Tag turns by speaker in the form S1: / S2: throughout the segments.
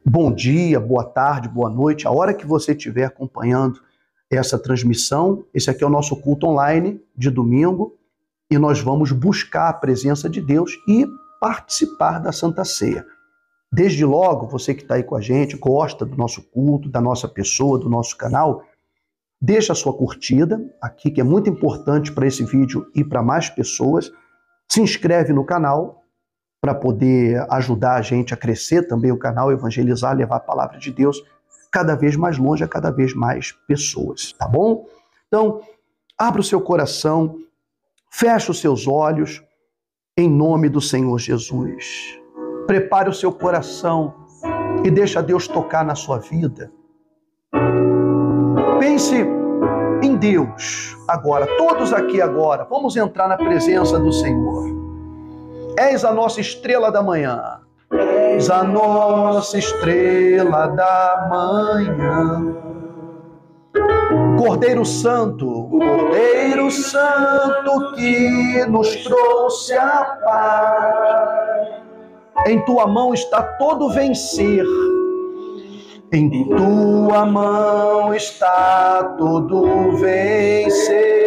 S1: Bom dia, boa tarde, boa noite, a hora que você estiver acompanhando essa transmissão. Esse aqui é o nosso culto online de domingo e nós vamos buscar a presença de Deus e participar da Santa Ceia. Desde logo, você que está aí com a gente, gosta do nosso culto, da nossa pessoa, do nosso canal, deixa a sua curtida aqui, que é muito importante para esse vídeo e para mais pessoas. Se inscreve no canal para poder ajudar a gente a crescer também o canal, evangelizar, levar a palavra de Deus cada vez mais longe a cada vez mais pessoas, tá bom? Então, abra o seu coração, feche os seus olhos, em nome do Senhor Jesus. Prepare o seu coração e deixa Deus tocar na sua vida. Pense em Deus agora, todos aqui agora, vamos entrar na presença do Senhor. És a nossa estrela da manhã, és a nossa estrela da manhã. Cordeiro Santo que nos trouxe a paz. Em tua mão está todo vencer. Em tua mão está todo vencer.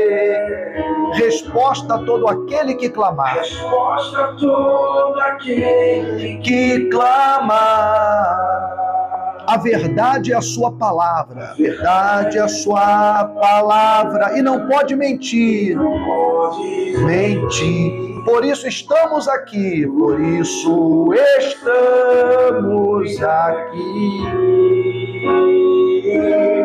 S1: Resposta a todo aquele que clamar.
S2: Resposta a todo aquele
S1: que clamar. A verdade é a sua palavra. A verdade é a sua palavra. E não pode mentir. Mentir. Por isso estamos aqui. Por isso estamos aqui.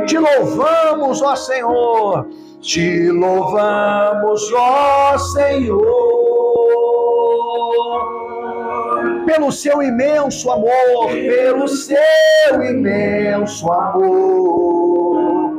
S1: Te louvamos, ó Senhor. Te louvamos, ó Senhor, pelo seu imenso amor, pelo seu imenso amor.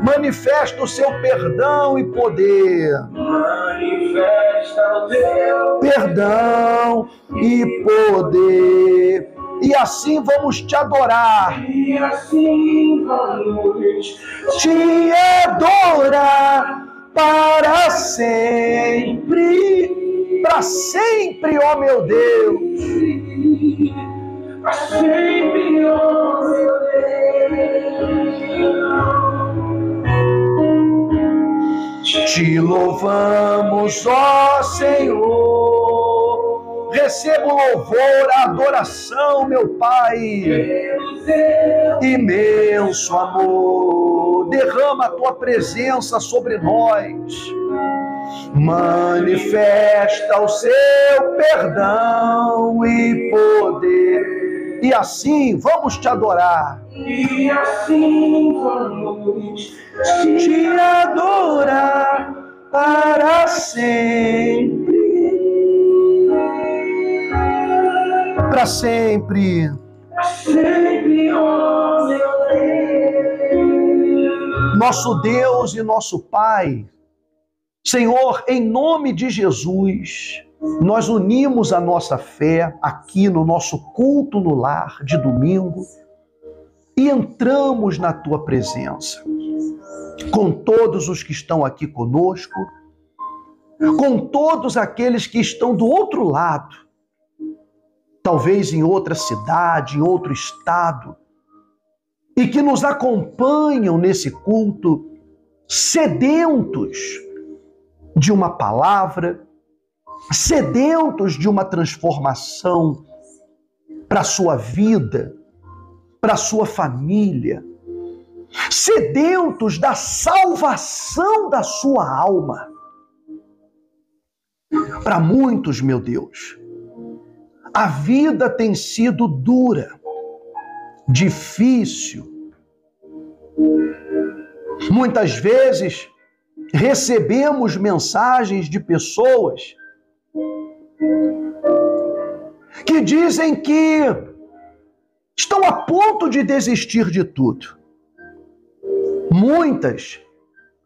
S1: Manifesta o seu perdão e poder.
S2: manifesta o teu
S1: Perdão e poder. E assim vamos te adorar.
S2: e assim vamos
S1: Te adorar para sempre. Para sempre, ó meu Deus.
S2: para sempre, ó meu Deus.
S1: Te louvamos, ó Senhor. Receba o louvor, a adoração, meu Pai.
S2: Pelo teu
S1: Imenso amor, derrama a tua presença sobre nós. Manifesta o seu perdão e poder. E assim vamos te adorar.
S2: e assim vamos
S1: Te adorar para sempre. Para sempre.
S2: sempre, ó meu Deus.
S1: Nosso Deus e nosso Pai, Senhor, em nome de Jesus, nós unimos a nossa fé aqui no nosso culto no lar de domingo e entramos na tua presença, com todos os que estão aqui conosco, com todos aqueles que estão do outro lado, talvez em outra cidade, em outro estado, e que nos acompanham nesse culto, sedentos de uma palavra, sedentos de uma transformação para a sua vida, para a sua família, sedentos da salvação da sua alma. Para muitos, meu Deus, a vida tem sido dura, difícil. Muitas vezes recebemos mensagens de pessoas que dizem que estão a ponto de desistir de tudo. Muitas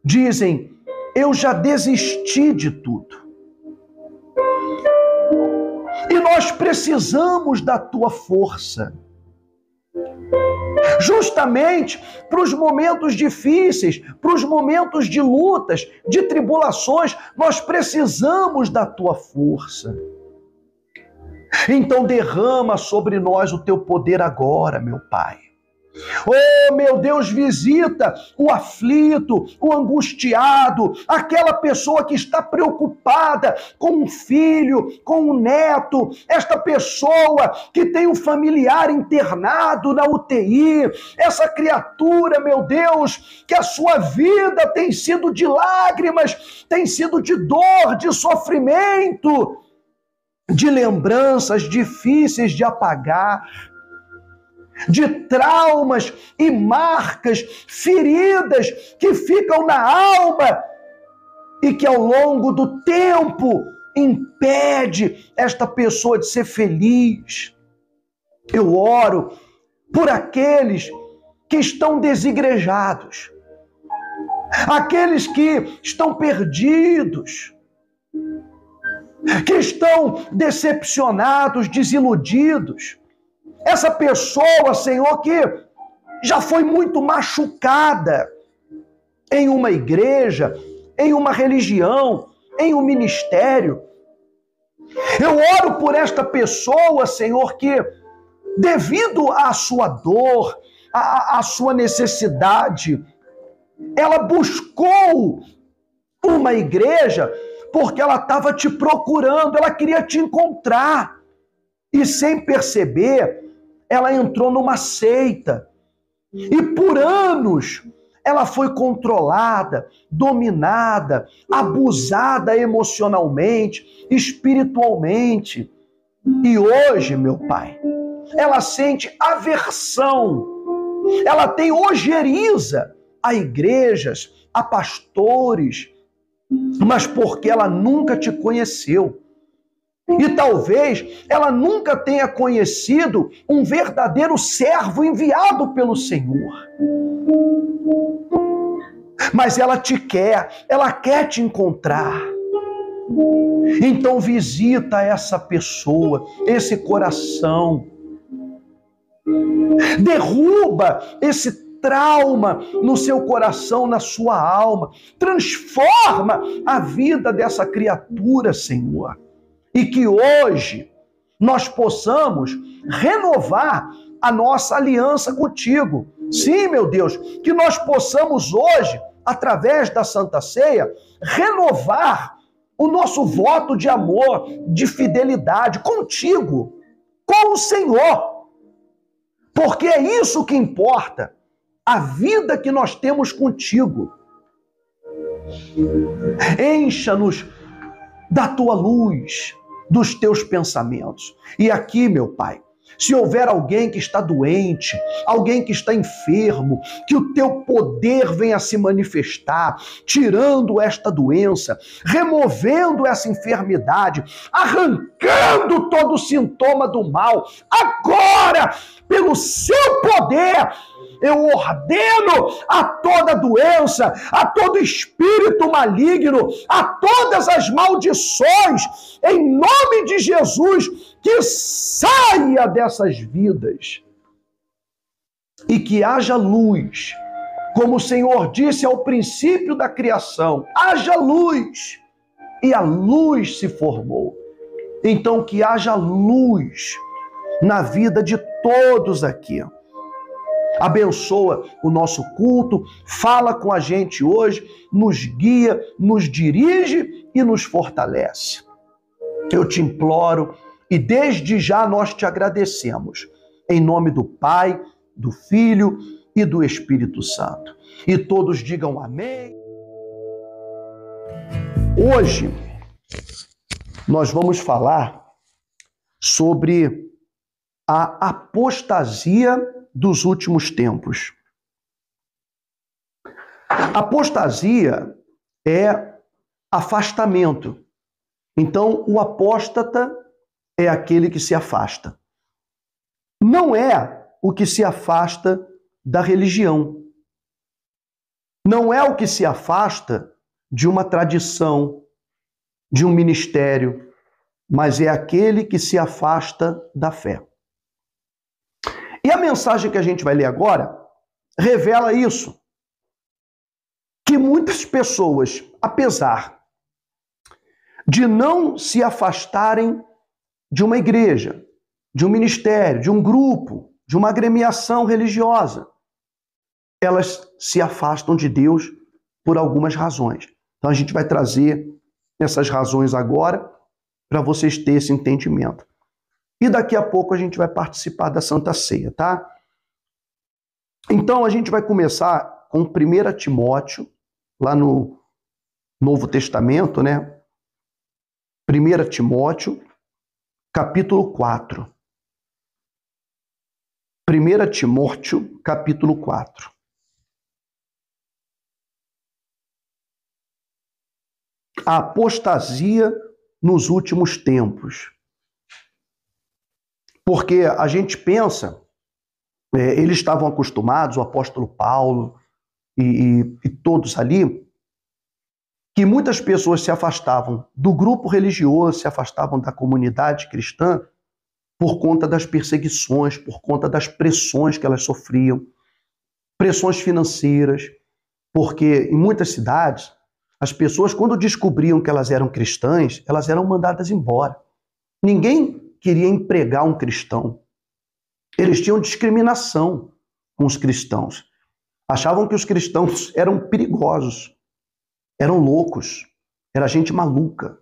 S1: dizem: eu já desisti de tudo. E nós precisamos da tua força. Justamente para os momentos difíceis, para os momentos de lutas, de tribulações, nós precisamos da tua força. Então derrama sobre nós o teu poder agora, meu Pai. Oh, meu Deus, visita o aflito, o angustiado, aquela pessoa que está preocupada com um filho, com um neto, esta pessoa que tem um familiar internado na UTI, essa criatura, meu Deus, que a sua vida tem sido de lágrimas, tem sido de dor, de sofrimento, de lembranças difíceis de apagar, de traumas e marcas, feridas que ficam na alma e que ao longo do tempo impede esta pessoa de ser feliz. Eu oro por aqueles que estão desigrejados, aqueles que estão perdidos, que estão decepcionados, desiludidos. Essa pessoa, Senhor, que já foi muito machucada em uma igreja, em uma religião, em um ministério. Eu oro por esta pessoa, Senhor, que devido à sua dor, à sua necessidade, ela buscou uma igreja porque ela estava te procurando, ela queria te encontrar. E sem perceber, ela entrou numa seita. E por anos, ela foi controlada, dominada, abusada emocionalmente, espiritualmente. E hoje, meu Pai, ela sente aversão, ela tem ojeriza a igrejas, a pastores, mas porque ela nunca te conheceu. E talvez ela nunca tenha conhecido um verdadeiro servo enviado pelo Senhor. Mas ela te quer, ela quer te encontrar. Então visita essa pessoa, esse coração. Derruba esse trauma no seu coração, na sua alma. Transforma a vida dessa criatura, Senhor. E que hoje nós possamos renovar a nossa aliança contigo. Sim, meu Deus, que nós possamos hoje, através da Santa Ceia, renovar o nosso voto de amor, de fidelidade contigo, com o Senhor. Porque é isso que importa, a vida que nós temos contigo. Encha-nos da tua luz, dos teus pensamentos. E aqui, meu Pai, se houver alguém que está doente, alguém que está enfermo, que o teu poder venha se manifestar, tirando esta doença, removendo essa enfermidade, arrancando todo o sintoma do mal. Agora, pelo seu poder, eu ordeno a toda doença, a todo espírito maligno, a todas as maldições, em nome de Jesus, que saia dessas vidas e que haja luz, como o Senhor disse ao princípio da criação, haja luz, e a luz se formou. Então que haja luz na vida de todos aqui. Abençoa o nosso culto, fala com a gente hoje, nos guia, nos dirige e nos fortalece. Eu te imploro e desde já nós te agradecemos. Em nome do Pai, do Filho e do Espírito Santo. E todos digam amém. Hoje nós vamos falar sobre a apostasia dos últimos tempos. Apostasia é afastamento. Então, o apóstata é aquele que se afasta. Não é o que se afasta da religião. Não é o que se afasta de uma tradição, de um ministério, mas é aquele que se afasta da fé. E a mensagem que a gente vai ler agora revela isso. Que muitas pessoas, apesar de não se afastarem de uma igreja, de um ministério, de um grupo, de uma agremiação religiosa, elas se afastam de Deus por algumas razões. Então a gente vai trazer essas razões agora para vocês terem esse entendimento. E daqui a pouco a gente vai participar da Santa Ceia, tá? Então a gente vai começar com 1 Timóteo, lá no Novo Testamento, né? 1 Timóteo, capítulo 4. 1 Timóteo, capítulo 4. A apostasia nos últimos tempos. Porque a gente pensa, eles estavam acostumados, o apóstolo Paulo e todos ali, que muitas pessoas se afastavam do grupo religioso, se afastavam da comunidade cristã por conta das perseguições, por conta das pressões que elas sofriam, pressões financeiras, porque em muitas cidades, as pessoas, quando descobriam que elas eram cristãs, elas eram mandadas embora. Ninguém queria empregar um cristão. Eles tinham discriminação com os cristãos. Achavam que os cristãos eram perigosos, eram loucos, era gente maluca.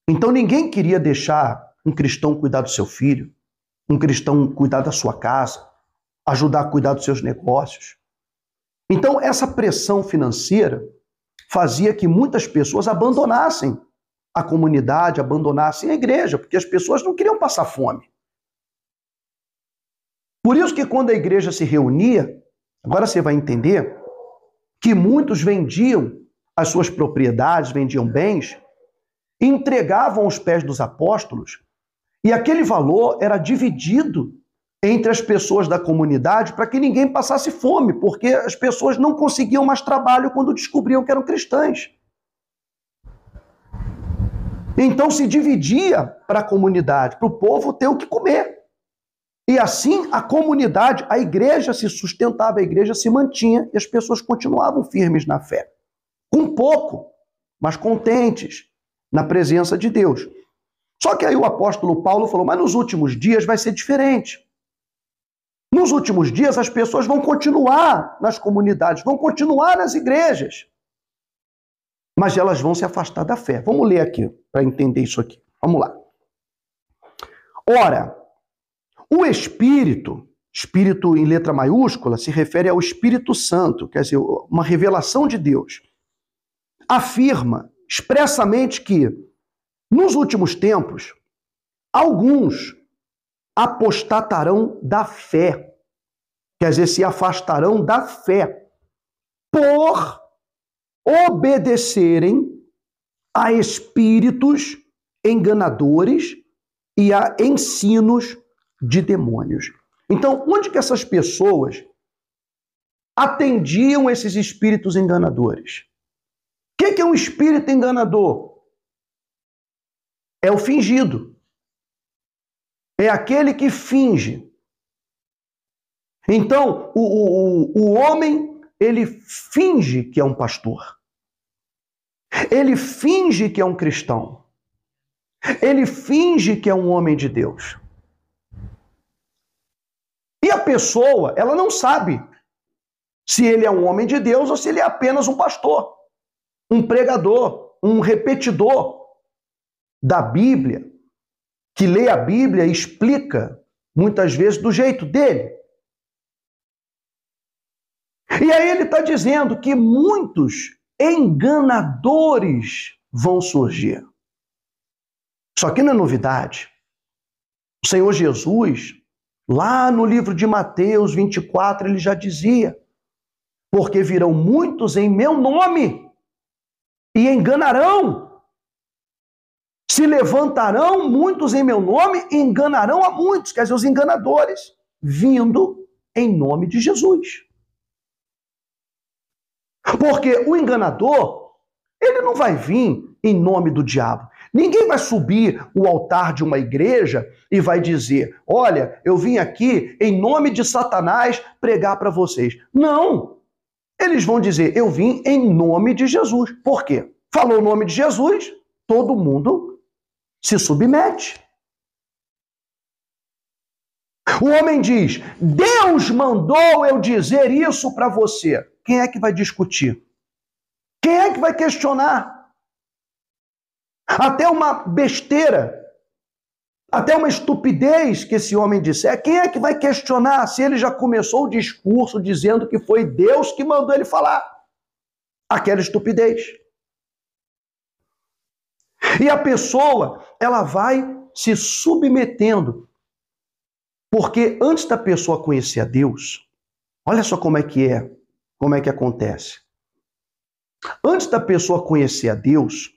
S1: Então ninguém queria deixar um cristão cuidar do seu filho, um cristão cuidar da sua casa, ajudar a cuidar dos seus negócios. Então essa pressão financeira fazia que muitas pessoas abandonassem a comunidade, abandonassem a igreja, porque as pessoas não queriam passar fome. Por isso que quando a igreja se reunia, agora você vai entender que muitos vendiam as suas propriedades, vendiam bens, e entregavam aos pés dos apóstolos, e aquele valor era dividido entre as pessoas da comunidade para que ninguém passasse fome, porque as pessoas não conseguiam mais trabalho quando descobriam que eram cristãs. Então se dividia para a comunidade, para o povo ter o que comer. E assim a comunidade, a igreja se sustentava, a igreja se mantinha e as pessoas continuavam firmes na fé. Com pouco, mas contentes na presença de Deus. Só que aí o apóstolo Paulo falou, mas nos últimos dias vai ser diferente. Nos últimos dias as pessoas vão continuar nas comunidades, vão continuar nas igrejas, mas elas vão se afastar da fé. Vamos ler aqui para entender isso aqui. Vamos lá. Ora, o Espírito em letra maiúscula, se refere ao Espírito Santo, quer dizer, uma revelação de Deus, afirma expressamente que, nos últimos tempos, alguns apostatarão da fé, quer dizer, se afastarão da fé, por obedecerem a espíritos enganadores e a ensinos de demônios. Então, onde que essas pessoas atendiam esses espíritos enganadores? O que é um espírito enganador? É o fingido. É aquele que finge. Então, o homem, ele finge que é um pastor. Ele finge que é um cristão. Ele finge que é um homem de Deus. E a pessoa, ela não sabe se ele é um homem de Deus ou se ele é apenas um pastor, um pregador, um repetidor da Bíblia, que lê a Bíblia e explica, muitas vezes, do jeito dele. E aí ele está dizendo que muitos enganadores vão surgir. Só que não é novidade. O Senhor Jesus, lá no livro de Mateus 24, ele já dizia, porque virão muitos em meu nome e enganarão. Se levantarão muitos em meu nome e enganarão a muitos, quer dizer, os enganadores, vindo em nome de Jesus. Porque o enganador, ele não vai vir em nome do diabo. Ninguém vai subir o altar de uma igreja e vai dizer, olha, eu vim aqui em nome de Satanás pregar para vocês. Não! Eles vão dizer, eu vim em nome de Jesus. Por quê? Falou o nome de Jesus, todo mundo se submete. O homem diz: Deus mandou eu dizer isso para você. Quem é que vai discutir? Quem é que vai questionar? Até uma besteira, até uma estupidez que esse homem disser, quem é que vai questionar se ele já começou o discurso dizendo que foi Deus que mandou ele falar? Aquela estupidez. E a pessoa, ela vai se submetendo. Porque antes da pessoa conhecer a Deus, olha só como é que acontece. Antes da pessoa conhecer a Deus,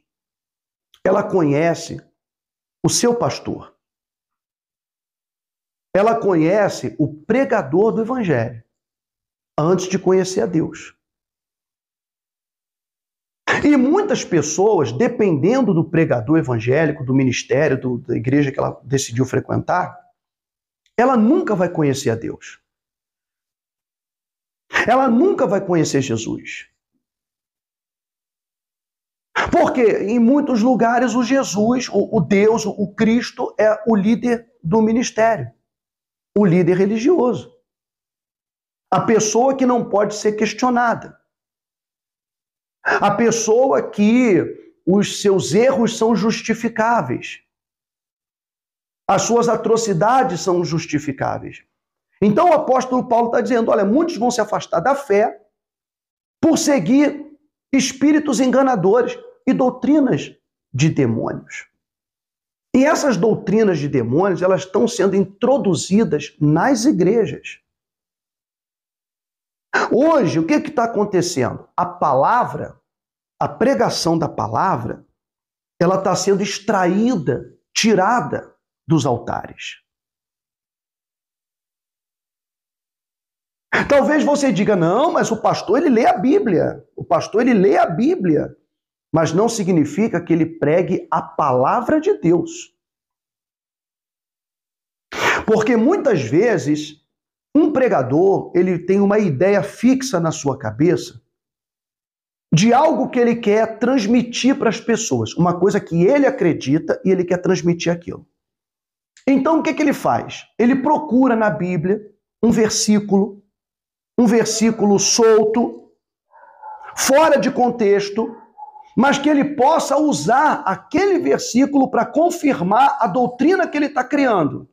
S1: ela conhece o seu pastor. Ela conhece o pregador do evangelho, antes de conhecer a Deus. E muitas pessoas, dependendo do pregador evangélico, do ministério, da igreja que ela decidiu frequentar, ela nunca vai conhecer a Deus. Ela nunca vai conhecer Jesus. Porque em muitos lugares o Jesus, o Deus, o Cristo é o líder do ministério, o líder religioso. A pessoa que não pode ser questionada. A pessoa que os seus erros são justificáveis. As suas atrocidades são justificáveis. Então o apóstolo Paulo está dizendo, olha, muitos vão se afastar da fé por seguir espíritos enganadores e doutrinas de demônios. E essas doutrinas de demônios, elas estão sendo introduzidas nas igrejas. Hoje, o que está acontecendo? A palavra, a pregação da palavra, ela está sendo extraída, tirada dos altares. Talvez você diga, não, mas o pastor ele lê a Bíblia. O pastor ele lê a Bíblia. Mas não significa que ele pregue a palavra de Deus. Porque muitas vezes um pregador, ele tem uma ideia fixa na sua cabeça de algo que ele quer transmitir para as pessoas, uma coisa que ele acredita e ele quer transmitir aquilo. Então o que ele faz? Ele procura na Bíblia um versículo solto, fora de contexto, mas que ele possa usar aquele versículo para confirmar a doutrina que ele está criando.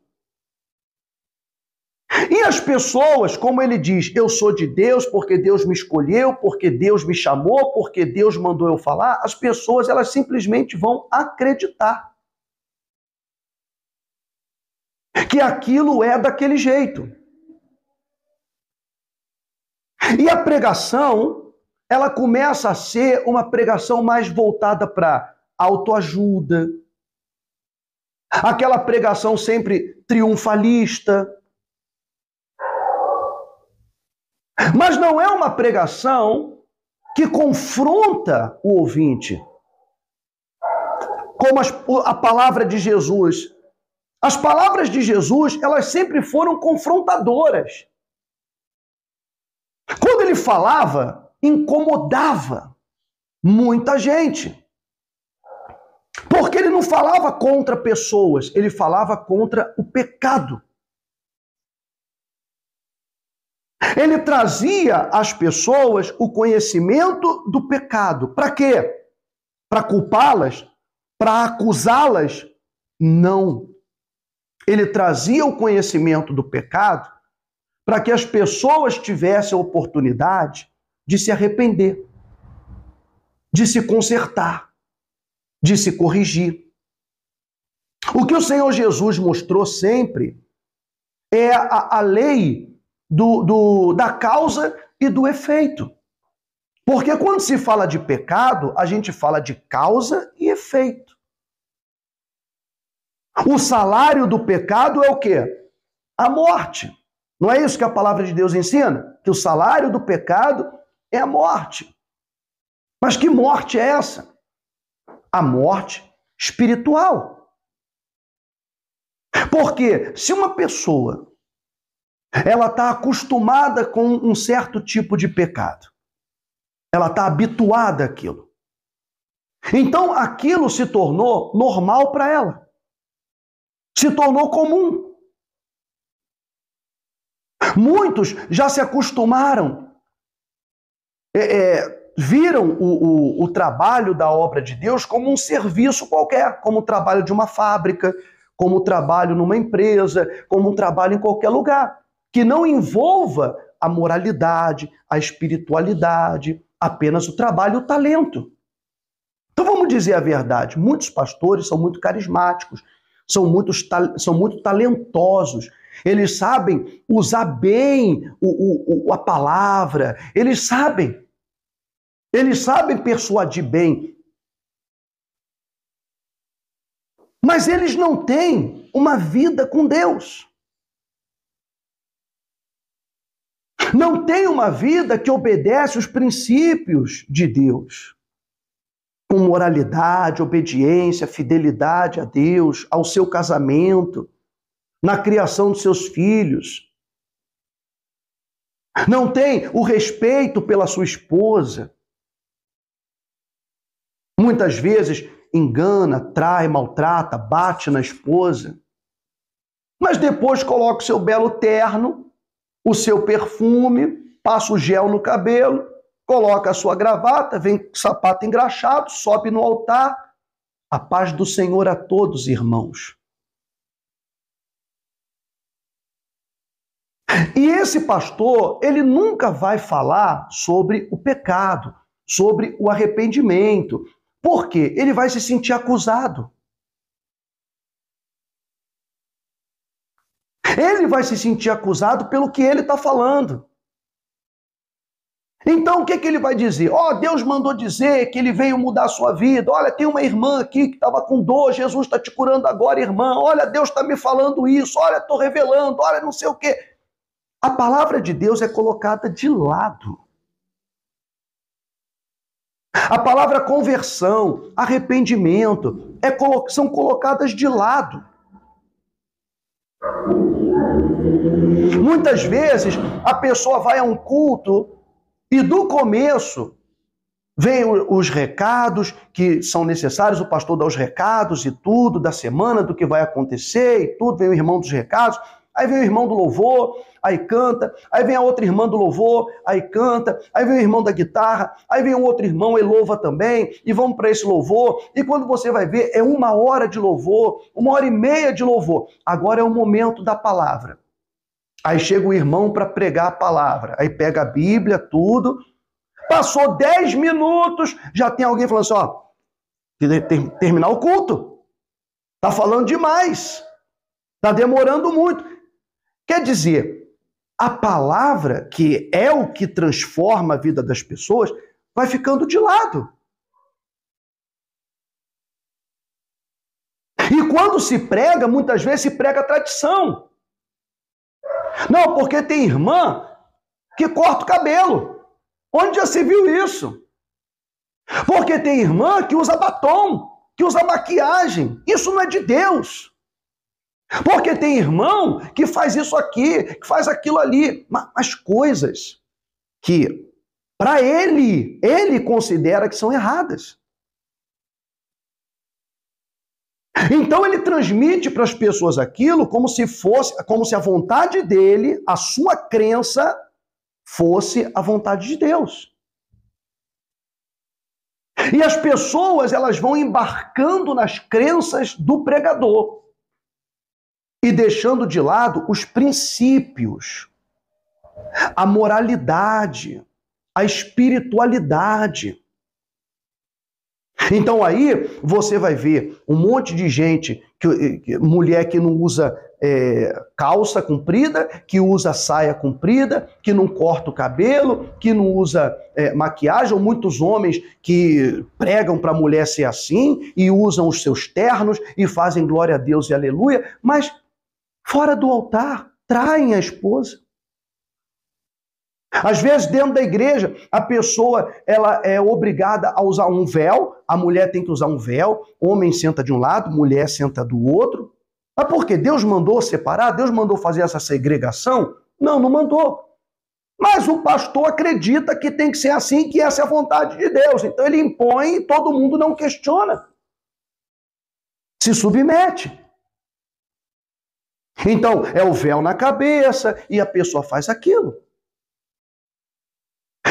S1: E as pessoas, como ele diz, eu sou de Deus porque Deus me escolheu, porque Deus me chamou, porque Deus mandou eu falar, as pessoas elas simplesmente vão acreditar que aquilo é daquele jeito. E a pregação, ela começa a ser uma pregação mais voltada para autoajuda, aquela pregação sempre triunfalista. Mas não é uma pregação que confronta o ouvinte. Como a palavra de Jesus. As palavras de Jesus, elas sempre foram confrontadoras. Quando ele falava, incomodava muita gente. Porque ele não falava contra pessoas, ele falava contra o pecado. Ele trazia às pessoas o conhecimento do pecado. Para quê? Para culpá-las? Para acusá-las? Não. Ele trazia o conhecimento do pecado para que as pessoas tivessem a oportunidade de se arrepender, de se consertar, de se corrigir. O que o Senhor Jesus mostrou sempre é a lei da causa e do efeito. Porque quando se fala de pecado, a gente fala de causa e efeito. O salário do pecado é o quê? A morte. Não é isso que a palavra de Deus ensina? Que o salário do pecado é a morte. Mas que morte é essa? A morte espiritual. Porque se uma pessoa ela está acostumada com um certo tipo de pecado, ela está habituada àquilo, então aquilo se tornou normal para ela, se tornou comum. Muitos já se acostumaram, viram o trabalho da obra de Deus como um serviço qualquer, como o trabalho de uma fábrica, como o trabalho numa empresa, como um trabalho em qualquer lugar, que não envolva a moralidade, a espiritualidade, apenas o trabalho e o talento. Então vamos dizer a verdade, muitos pastores são muito carismáticos, são muito talentosos, eles sabem usar bem a palavra, eles sabem persuadir bem, mas eles não têm uma vida com Deus. Não têm uma vida que obedece os princípios de Deus, com moralidade, obediência, fidelidade a Deus, ao seu casamento, na criação dos seus filhos. Não tem o respeito pela sua esposa. Muitas vezes engana, trai, maltrata, bate na esposa. Mas depois coloca o seu belo terno, o seu perfume, passa o gel no cabelo, coloca a sua gravata, vem com o sapato engraxado, sobe no altar. A paz do Senhor a todos, irmãos. E esse pastor, ele nunca vai falar sobre o pecado, sobre o arrependimento. Por quê? Ele vai se sentir acusado. Ele vai se sentir acusado pelo que ele está falando. Então, o que ele vai dizer? Deus mandou dizer que ele veio mudar a sua vida. Olha, tem uma irmã aqui que estava com dor, Jesus está te curando agora, irmã. Olha, Deus está me falando isso. Olha, estou revelando. Olha, não sei o quê. A palavra de Deus é colocada de lado. A palavra conversão, arrependimento, são colocadas de lado. Muitas vezes a pessoa vai a um culto e do começo vem os recados que são necessários, o pastor dá os recados e tudo, da semana, do que vai acontecer e tudo, vem o irmão dos recados, aí vem o irmão do louvor, aí canta, aí vem a outra irmã do louvor, aí canta, aí vem o irmão da guitarra, aí vem um outro irmão e louva também, e vamos para esse louvor, e quando você vai ver, é 1 hora de louvor, 1h30 de louvor. Agora é o momento da palavra. Aí chega o irmão para pregar a palavra, aí pega a Bíblia, tudo, passou 10 minutos, já tem alguém falando assim, terminar o culto, tá falando demais, tá demorando muito. Quer dizer, a palavra, que é o que transforma a vida das pessoas, vai ficando de lado. E quando se prega, muitas vezes se prega a tradição. Não, porque tem irmã que corta o cabelo. Onde já se viu isso? Porque tem irmã que usa batom, que usa maquiagem. Isso não é de Deus. Porque tem irmão que faz isso aqui, que faz aquilo ali. Mas coisas que, para ele considera que são erradas. Então ele transmite para as pessoas aquilo como se a vontade dele, a sua crença, fosse a vontade de Deus. E as pessoas, elas vão embarcando nas crenças do pregador e deixando de lado os princípios, a moralidade, a espiritualidade. Então aí você vai ver um monte de gente, mulher que não usa calça comprida, que usa saia comprida, que não corta o cabelo, que não usa maquiagem, ou muitos homens que pregam para a mulher ser assim e usam os seus ternos e fazem glória a Deus e aleluia, mas fora do altar traem a esposa. Às vezes, dentro da igreja, a pessoa ela é obrigada a usar um véu, a mulher tem que usar um véu, homem senta de um lado, mulher senta do outro. Mas por quê? Deus mandou separar? Deus mandou fazer essa segregação? Não, não mandou. Mas o pastor acredita que tem que ser assim, que essa é a vontade de Deus. Então ele impõe e todo mundo não questiona. Se submete. Então, é o véu na cabeça e a pessoa faz aquilo.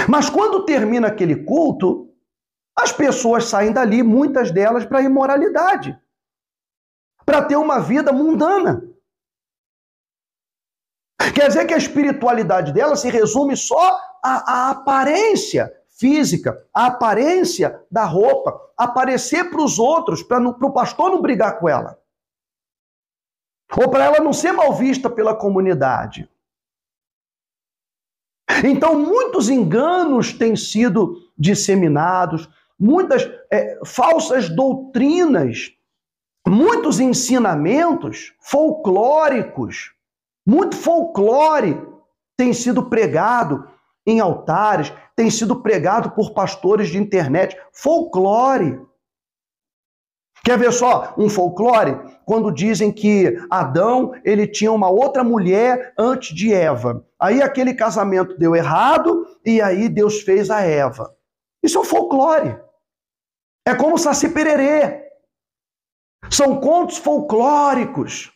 S1: Mas quando termina aquele culto, as pessoas saem dali, muitas delas, para a imoralidade, para ter uma vida mundana. Quer dizer que a espiritualidade dela se resume só à aparência física, à aparência da roupa, aparecer para os outros, para o pastor não brigar com ela. Ou para ela não ser mal vista pela comunidade. Então, muitos enganos têm sido disseminados, muitas falsas doutrinas, muitos ensinamentos folclóricos, muito folclore tem sido pregado em altares, tem sido pregado por pastores de internet. Folclore. Quer ver só um folclore? Quando dizem que Adão, ele tinha uma outra mulher antes de Eva. Aí aquele casamento deu errado e aí Deus fez a Eva. Isso é um folclore. É como Saci Pererê. São contos folclóricos.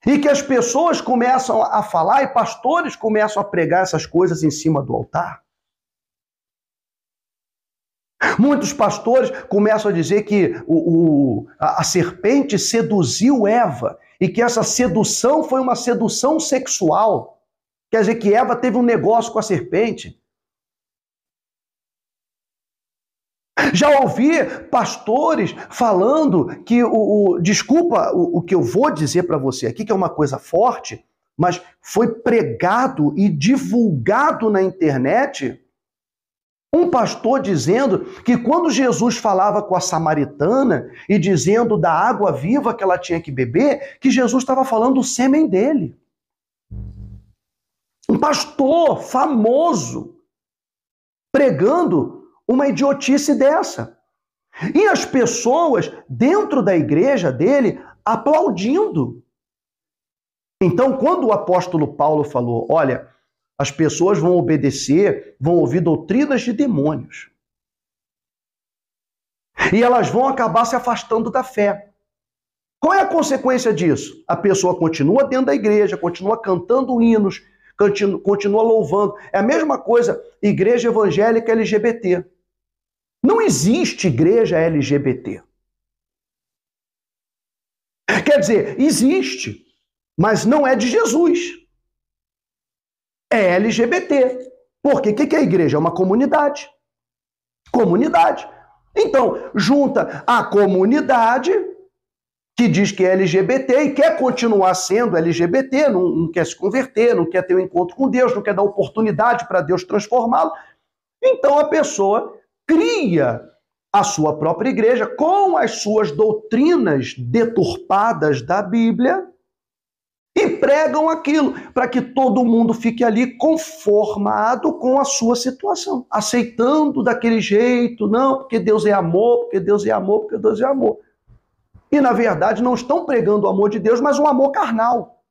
S1: E que as pessoas começam a falar e pastores começam a pregar essas coisas em cima do altar. Muitos pastores começam a dizer que a serpente seduziu Eva e que essa sedução foi uma sedução sexual. Quer dizer que Eva teve um negócio com a serpente. Já ouvi pastores falando que desculpa o que eu vou dizer para você aqui, que é uma coisa forte, mas foi pregado e divulgado na internet um pastor dizendo que quando Jesus falava com a samaritana e dizendo da água viva que ela tinha que beber, que Jesus estava falando do sêmen dele. Um pastor famoso pregando uma idiotice dessa. E as pessoas dentro da igreja dele aplaudindo. Então, quando o apóstolo Paulo falou, olha, as pessoas vão obedecer, vão ouvir doutrinas de demônios. E elas vão acabar se afastando da fé. Qual é a consequência disso? A pessoa continua dentro da igreja, continua cantando hinos, continua louvando. É a mesma coisa, igreja evangélica LGBT. Não existe igreja LGBT. Quer dizer, existe, mas não é de Jesus. É LGBT. Porque o que é a igreja? É uma comunidade. Comunidade. Então, junta a comunidade que diz que é LGBT e quer continuar sendo LGBT, não quer se converter, não quer ter um encontro com Deus, não quer dar oportunidade para Deus transformá-lo. Então a pessoa cria a sua própria igreja com as suas doutrinas deturpadas da Bíblia e pregam aquilo para que todo mundo fique ali conformado com a sua situação, aceitando daquele jeito, não, porque Deus é amor, porque Deus é amor, porque Deus é amor. E, na verdade, não estão pregando o amor de Deus, mas um amor carnal.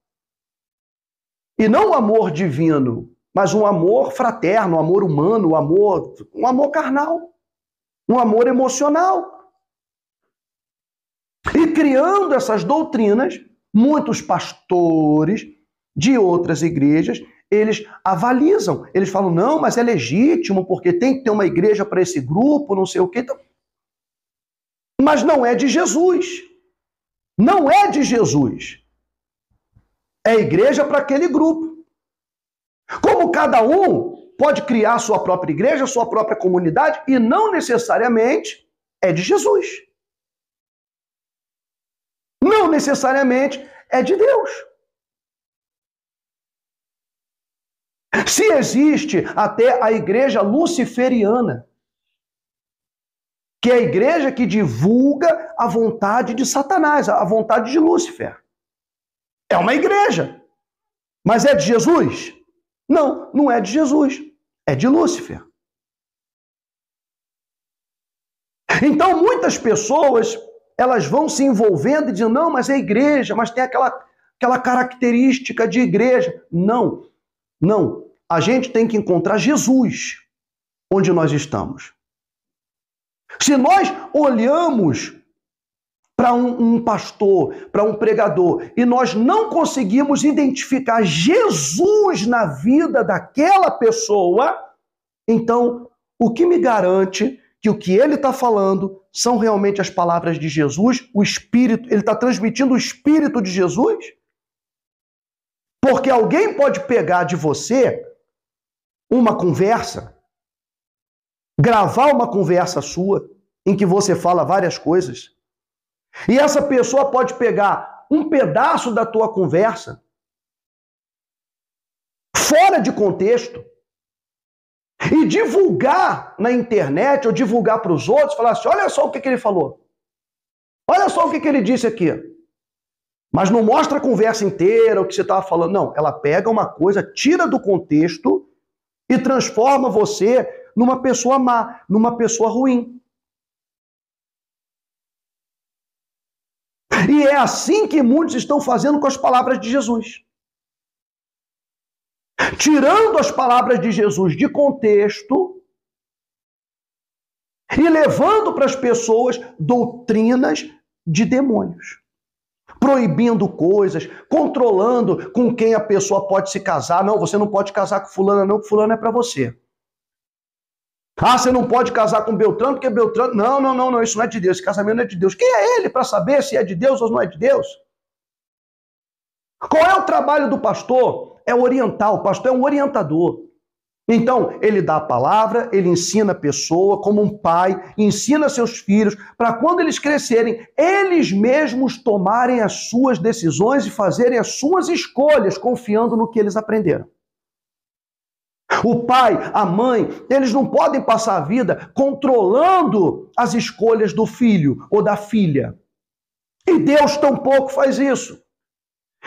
S1: E não o amor divino, mas um amor fraterno, um amor humano, um amor carnal, um amor emocional. E criando essas doutrinas, muitos pastores de outras igrejas, eles avalizam, eles falam, não, mas é legítimo, porque tem que ter uma igreja para esse grupo, não sei o quê. Mas não é de Jesus. Não é de Jesus. É igreja para aquele grupo. Como cada um pode criar a sua própria igreja, a sua própria comunidade, e não necessariamente é de Jesus. Não necessariamente é de Deus. Se existe até a igreja luciferiana, que é a igreja que divulga a vontade de Satanás, a vontade de Lúcifer. É uma igreja. Mas é de Jesus? Não, não é de Jesus. É de Lúcifer. Então, muitas pessoas, elas vão se envolvendo e dizendo, não, mas é igreja, mas tem aquela característica de igreja. Não, não. A gente tem que encontrar Jesus onde nós estamos. Se nós olhamos para um pastor, para um pregador, e nós não conseguimos identificar Jesus na vida daquela pessoa, então o que me garante que o que ele está falando são realmente as palavras de Jesus, o Espírito, ele está transmitindo o Espírito de Jesus? Porque alguém pode pegar de você uma conversa, gravar uma conversa sua, em que você fala várias coisas, e essa pessoa pode pegar um pedaço da tua conversa, fora de contexto, e divulgar na internet, ou divulgar para os outros, falar assim, olha só o que ele falou, olha só o que ele disse aqui. Mas não mostra a conversa inteira, o que você estava falando. Não, ela pega uma coisa, tira do contexto e transforma você numa pessoa má, numa pessoa ruim. E é assim que muitos estão fazendo com as palavras de Jesus. Tirando as palavras de Jesus de contexto e levando para as pessoas doutrinas de demônios. Proibindo coisas, controlando com quem a pessoa pode se casar. Não, você não pode casar com fulana não, porque fulana é para você. Ah, você não pode casar com Beltrano, porque Beltrano... Não, isso não é de Deus, esse casamento não é de Deus. Quem é ele para saber se é de Deus ou não é de Deus? Qual é o trabalho do pastor? É orientar, o pastor é um orientador. Então, ele dá a palavra, ele ensina a pessoa como um pai, ensina seus filhos, para quando eles crescerem, eles mesmos tomarem as suas decisões e fazerem as suas escolhas, confiando no que eles aprenderam. O pai, a mãe, eles não podem passar a vida controlando as escolhas do filho ou da filha. E Deus tampouco faz isso.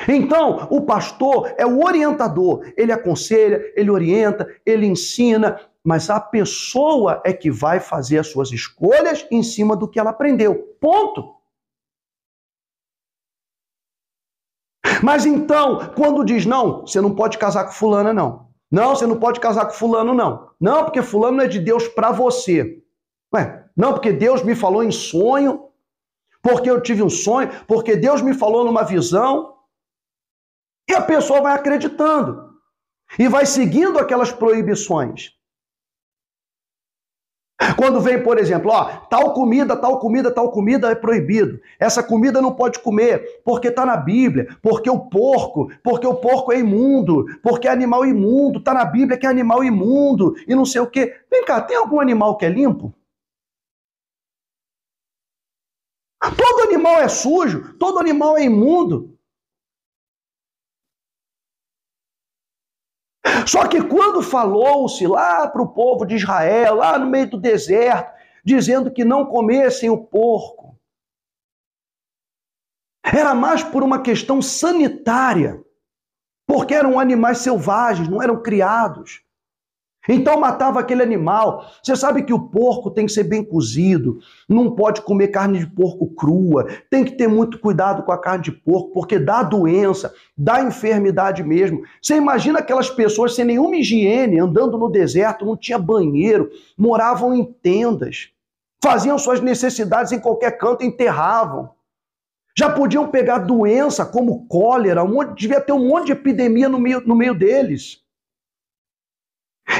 S1: Então, o pastor é o orientador, ele aconselha, ele orienta, ele ensina, mas a pessoa é que vai fazer as suas escolhas em cima do que ela aprendeu. Ponto. Mas então, quando diz, não, você não pode casar com fulana, não. Não, você não pode casar com fulano, não. Não, porque fulano não é de Deus para você. Ué, não, porque Deus me falou em sonho, porque eu tive um sonho, porque Deus me falou numa visão. E a pessoa vai acreditando e vai seguindo aquelas proibições. Quando vem, por exemplo, tal comida é proibido. Essa comida não pode comer porque está na Bíblia, porque o porco é imundo, porque é animal imundo, está na Bíblia que é animal imundo e não sei o quê. Vem cá, tem algum animal que é limpo? Todo animal é sujo, todo animal é imundo. Só que quando falou-se lá para o povo de Israel, lá no meio do deserto, dizendo que não comessem o porco, era mais por uma questão sanitária, porque eram animais selvagens, não eram criados. Então matava aquele animal. Você sabe que o porco tem que ser bem cozido, não pode comer carne de porco crua, tem que ter muito cuidado com a carne de porco, porque dá doença, dá enfermidade mesmo. Você imagina aquelas pessoas sem nenhuma higiene, andando no deserto, não tinha banheiro, moravam em tendas, faziam suas necessidades em qualquer canto, enterravam. Já podiam pegar doença como cólera, devia ter um monte de epidemia no meio deles.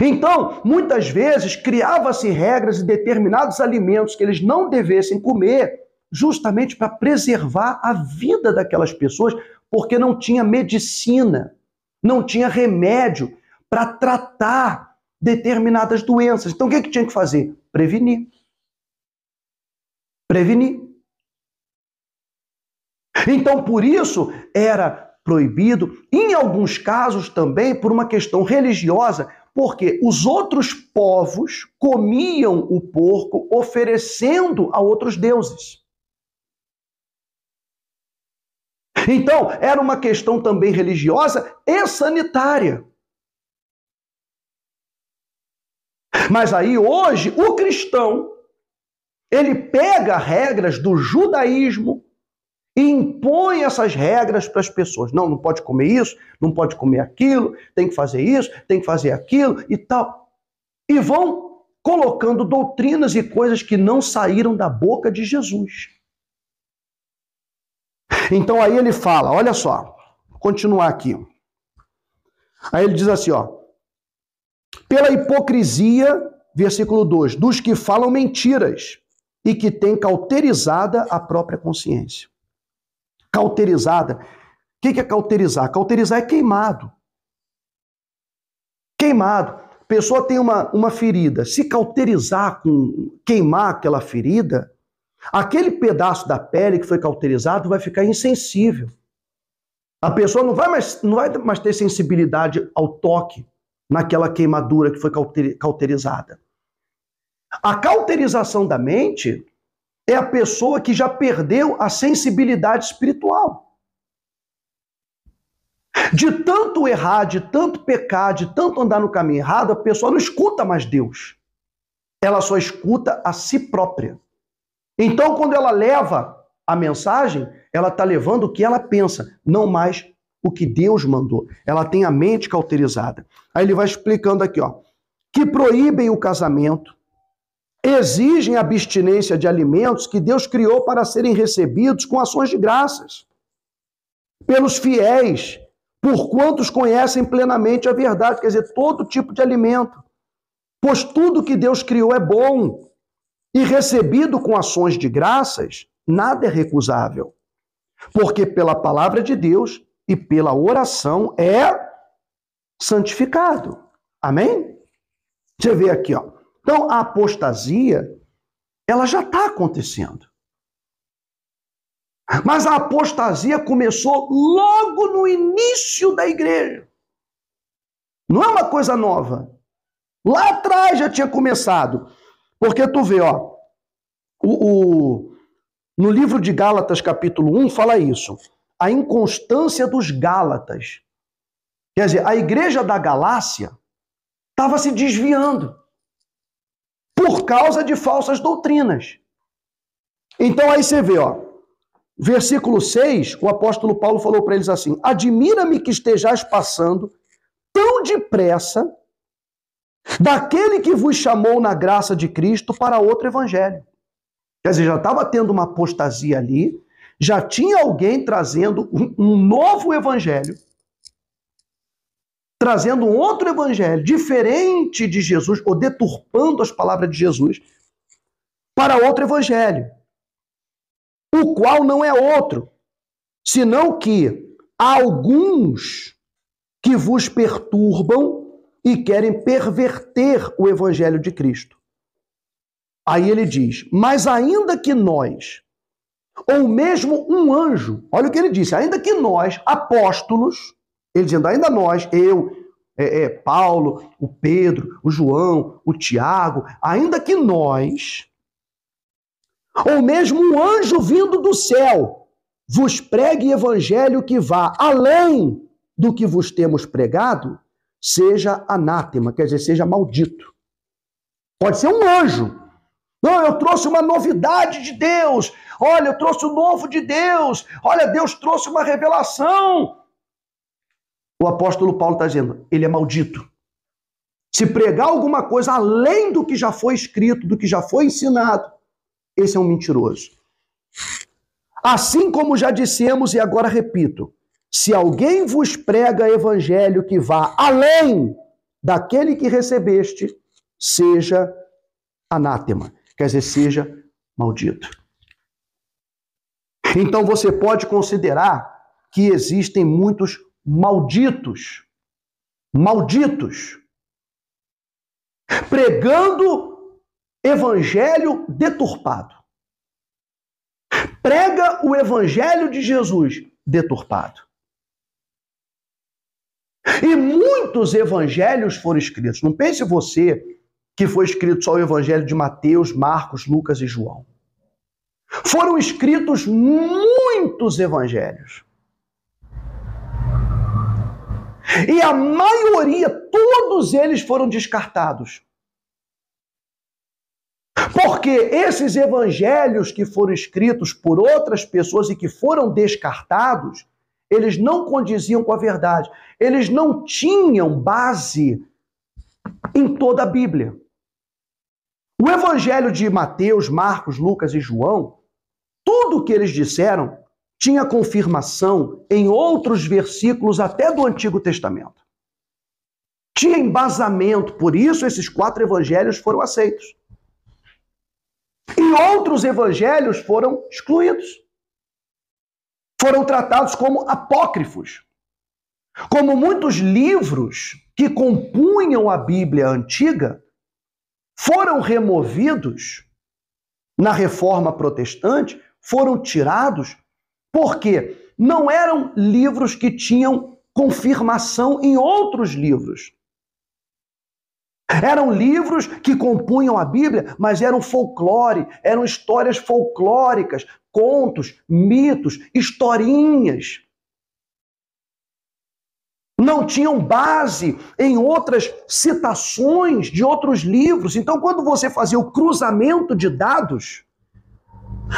S1: Então, muitas vezes, criava-se regras e determinados alimentos que eles não devessem comer, justamente para preservar a vida daquelas pessoas, porque não tinha medicina, não tinha remédio para tratar determinadas doenças. Então, o que tinha que fazer? Prevenir. Prevenir. Então, por isso, era proibido, em alguns casos também, por uma questão religiosa, porque os outros povos comiam o porco oferecendo a outros deuses. Então, era uma questão também religiosa e sanitária. Mas aí, hoje, o cristão, ele pega regras do judaísmo e impõe essas regras para as pessoas. Não pode comer isso, não pode comer aquilo, tem que fazer isso, tem que fazer aquilo e tal. E vão colocando doutrinas e coisas que não saíram da boca de Jesus. Então aí ele fala, olha só, vou continuar aqui. Aí ele diz assim, ó, pela hipocrisia, versículo 2, dos que falam mentiras e que têm cauterizada a própria consciência. Cauterizada. O que é cauterizar? Cauterizar é queimado. Queimado. A pessoa tem uma ferida. Se cauterizar, queimar aquela ferida, aquele pedaço da pele que foi cauterizado vai ficar insensível. A pessoa não vai mais ter sensibilidade ao toque naquela queimadura que foi cauterizada. A cauterização da mente é a pessoa que já perdeu a sensibilidade espiritual. De tanto errar, de tanto pecar, de tanto andar no caminho errado, a pessoa não escuta mais Deus. Ela só escuta a si própria. Então, quando ela leva a mensagem, ela está levando o que ela pensa, não mais o que Deus mandou. Ela tem a mente cauterizada. Aí ele vai explicando aqui, ó, que proíbem o casamento, exigem abstinência de alimentos que Deus criou para serem recebidos com ações de graças pelos fiéis, por quantos conhecem plenamente a verdade, quer dizer, todo tipo de alimento. Pois tudo que Deus criou é bom, e recebido com ações de graças, nada é recusável. Porque pela palavra de Deus e pela oração é santificado. Amém? Você vê aqui, ó. Então, a apostasia, ela já está acontecendo. Mas a apostasia começou logo no início da igreja. Não é uma coisa nova. Lá atrás já tinha começado. Porque tu vê, ó, no livro de Gálatas, capítulo 1, fala isso. A inconstância dos Gálatas. Quer dizer, a igreja da Galácia estava se desviando por causa de falsas doutrinas. Então aí você vê, ó, versículo 6, o apóstolo Paulo falou para eles assim: admira-me que estejais passando tão depressa daquele que vos chamou na graça de Cristo para outro evangelho. Quer dizer, já estava tendo uma apostasia ali, já tinha alguém trazendo um novo evangelho, trazendo um outro evangelho, diferente de Jesus, ou deturpando as palavras de Jesus, para outro evangelho, o qual não é outro, senão que há alguns que vos perturbam e querem perverter o evangelho de Cristo. Aí ele diz, mas ainda que nós, ou mesmo um anjo, olha o que ele disse, ainda que nós, apóstolos, ele dizendo, ainda nós, eu, Paulo, o Pedro, o João, o Tiago, ainda que nós, ou mesmo um anjo vindo do céu, vos pregue evangelho que vá além do que vos temos pregado, seja anátema, quer dizer, seja maldito. Pode ser um anjo. Não, eu trouxe uma novidade de Deus. Olha, eu trouxe o novo de Deus. Olha, Deus trouxe uma revelação. O apóstolo Paulo está dizendo, ele é maldito. Se pregar alguma coisa além do que já foi escrito, do que já foi ensinado, esse é um mentiroso. Assim como já dissemos e agora repito, se alguém vos prega evangelho que vá além daquele que recebeste, seja anátema, quer dizer, seja maldito. Então você pode considerar que existem muitos malditos, pregando evangelho deturpado. Prega o evangelho de Jesus deturpado. E muitos evangelhos foram escritos. Não pense você que foi escrito só o evangelho de Mateus, Marcos, Lucas e João. Foram escritos muitos evangelhos. E a maioria, todos eles foram descartados. Porque esses evangelhos que foram escritos por outras pessoas e que foram descartados, eles não condiziam com a verdade. Eles não tinham base em toda a Bíblia. O evangelho de Mateus, Marcos, Lucas e João, tudo o que eles disseram tinha confirmação em outros versículos até do Antigo Testamento. Tinha embasamento, por isso esses 4 evangelhos foram aceitos. E outros evangelhos foram excluídos. Foram tratados como apócrifos. Como muitos livros que compunham a Bíblia antiga foram removidos na Reforma Protestante, foram tirados, porque não eram livros que tinham confirmação em outros livros. Eram livros que compunham a Bíblia, mas eram folclore, eram histórias folclóricas, contos, mitos, historinhas. Não tinham base em outras citações de outros livros. Então, quando você fazia o cruzamento de dados,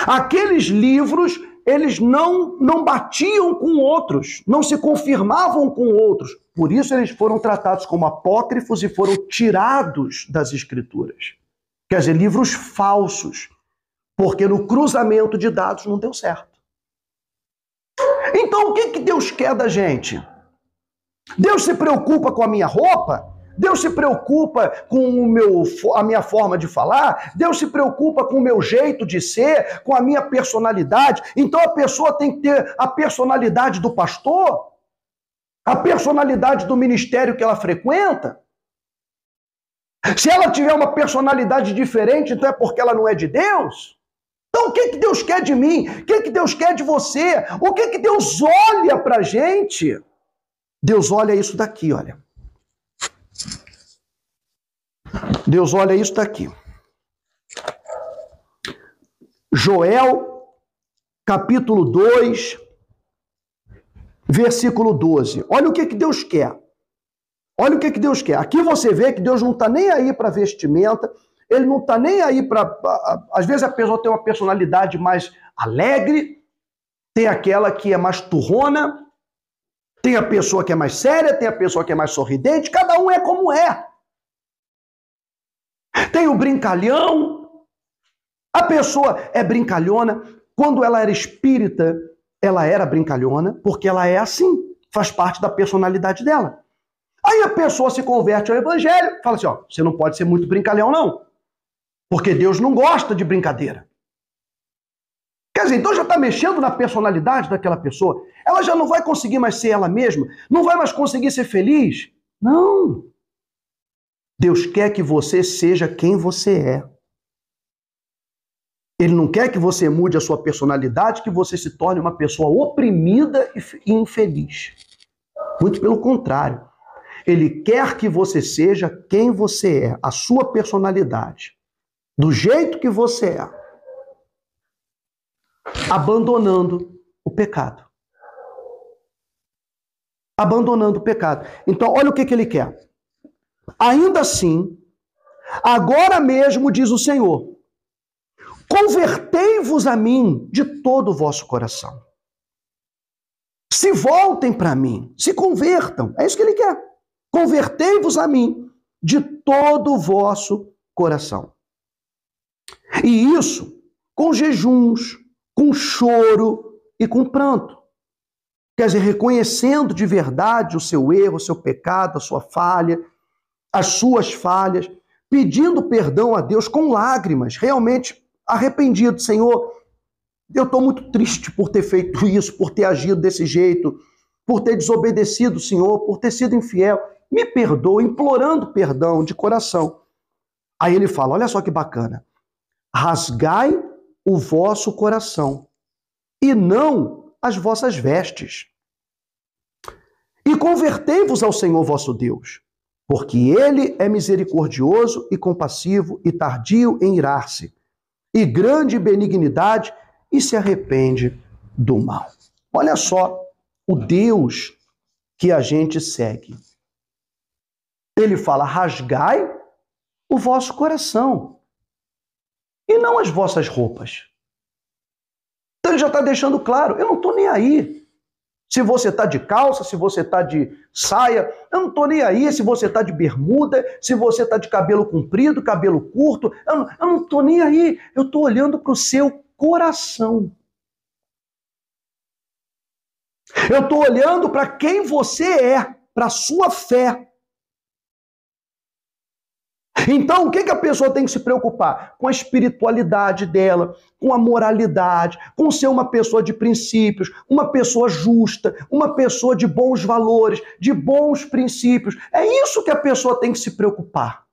S1: aqueles livros, eles não batiam com outros, não se confirmavam com outros. Por isso eles foram tratados como apócrifos e foram tirados das Escrituras. Quer dizer, livros falsos, porque no cruzamento de dados não deu certo. Então, o que Deus quer da gente? Deus se preocupa com a minha roupa? Deus se preocupa com a minha forma de falar? Deus se preocupa com o meu jeito de ser, com a minha personalidade? Então a pessoa tem que ter a personalidade do pastor? A personalidade do ministério que ela frequenta? Se ela tiver uma personalidade diferente, então é porque ela não é de Deus? Então o que Deus quer de mim? O que Deus quer de você? O que Deus olha pra gente? Deus olha isso daqui, olha. Deus olha isso daqui. Joel, capítulo 2, versículo 12. Olha o que Deus quer. Olha o que Deus quer. Aqui você vê que Deus não está nem aí para vestimenta, ele não está nem aí para... Às vezes a pessoa tem uma personalidade mais alegre, tem aquela que é mais turrona, tem a pessoa que é mais séria, tem a pessoa que é mais sorridente, cada um é como é. Tem o brincalhão, a pessoa é brincalhona. Quando ela era espírita, ela era brincalhona, porque ela é assim, faz parte da personalidade dela. Aí a pessoa se converte ao evangelho, fala assim, ó, você não pode ser muito brincalhão não, porque Deus não gosta de brincadeira. Quer dizer, então já está mexendo na personalidade daquela pessoa. Ela já não vai conseguir mais ser ela mesma? Não vai mais conseguir ser feliz? Não. Deus quer que você seja quem você é. Ele não quer que você mude a sua personalidade, que você se torne uma pessoa oprimida e infeliz. Muito pelo contrário. Ele quer que você seja quem você é, a sua personalidade, do jeito que você é. Abandonando o pecado. Abandonando o pecado. Então, olha o que ele quer. Ainda assim, agora mesmo, diz o Senhor, convertei-vos a mim de todo o vosso coração. Se voltem para mim, se convertam. É isso que ele quer. Convertei-vos a mim de todo o vosso coração. E isso com jejuns, com choro e com pranto. Quer dizer, reconhecendo de verdade o seu erro, o seu pecado, a sua falha, as suas falhas, pedindo perdão a Deus com lágrimas, realmente arrependido. Senhor, eu estou muito triste por ter feito isso, por ter agido desse jeito, por ter desobedecido o Senhor, por ter sido infiel. Me perdoa, implorando perdão de coração. Aí ele fala, olha só que bacana, rasgai o vosso coração, e não as vossas vestes. E convertei-vos ao Senhor vosso Deus, porque ele é misericordioso e compassivo e tardio em irar-se, e grande em benignidade, e se arrepende do mal. Olha só o Deus que a gente segue. Ele fala, rasgai o vosso coração, e não as vossas roupas. Então ele já está deixando claro, eu não estou nem aí. Se você está de calça, se você está de saia, eu não estou nem aí. Se você está de bermuda, se você está de cabelo comprido, cabelo curto, eu não estou nem aí. Eu estou olhando para o seu coração. Eu estou olhando para quem você é, para a sua fé. Então, o que a pessoa tem que se preocupar? Com a espiritualidade dela, com a moralidade, com ser uma pessoa de princípios, uma pessoa justa, uma pessoa de bons valores, de bons princípios. É isso que a pessoa tem que se preocupar.